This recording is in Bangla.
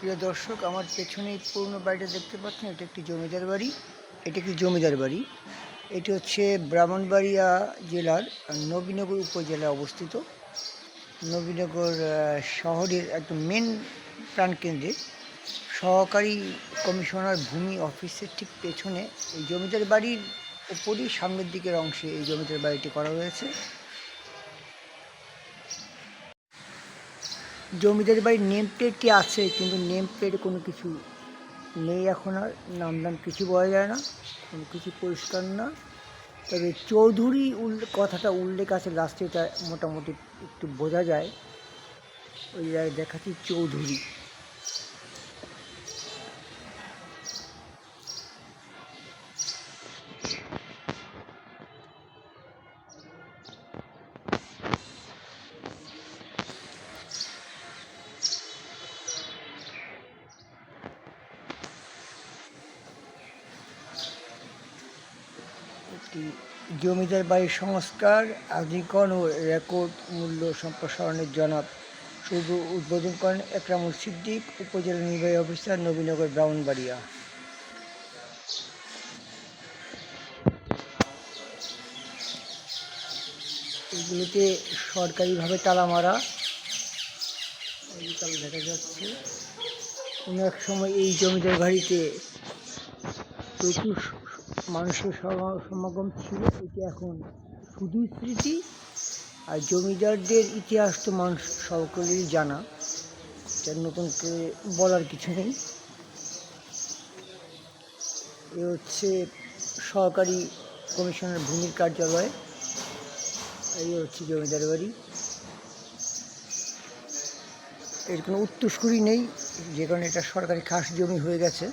প্রিয় দর্শক, আমার পেছনে এই পুরনো বাড়িটা দেখতে পাচ্ছেন, এটা একটি জমিদার বাড়ি। এটা একটি জমিদার বাড়ি। এটি হচ্ছে ব্রাহ্মণবাড়িয়া জেলার নবীনগর উপজেলায় অবস্থিত। নবীনগর শহরের একদম মেন প্রাণকেন্দ্রে সহকারী কমিশনার ভূমি অফিসের ঠিক পেছনে এই জমিদার বাড়ির উপরই সামনের দিকের অংশে এই জমিদার বাড়িটি করা হয়েছে। জমিদার বাড়ির নেম প্লেটটি আছে, কিন্তু নেম প্লেটে কোনো কিছু নেই, এখন আর নাম কিছু বলা যায় না, কোনো কিছু পরিষ্কার না। তবে চৌধুরী কথাটা উল্লেখ আছে লাস্টে, এটা মোটামুটি একটু বোঝা যায়। ওই জায়গায় দেখাচ্ছি চৌধুরী। একটি জমিদার বাড়ির সংস্কার, আধুনিকরণ ও রেকর্ড মূল্য সম্প্রসারণের জনাব শুভ উদ্বোধন করেন একরামুল সিদ্দিক, উপজেলা নির্বাহী অফিসার, নবীনগর, ব্রাহ্মণবাড়িয়া। এগুলোতে সরকারিভাবে তালা মারা, তালা দেখা যাচ্ছে। কোনো এক সময় এই জমিদার বাড়িতে প্রচুর মানুষের সমাগম ছিল। এটি এখন শুধু স্মৃতি, আর জমিদারদের ইতিহাস তো মানুষ সকলেরই জানা, যার নতুন করে বলার কিছু নেই। এ হচ্ছে সহকারী কমিশনার ভূমির কার্যালয়, এই হচ্ছে জমিদার বাড়ি। এর কোনো উত্তরসূরি নেই, যে কারণে এটা সরকারি খাস জমি হয়ে গেছে।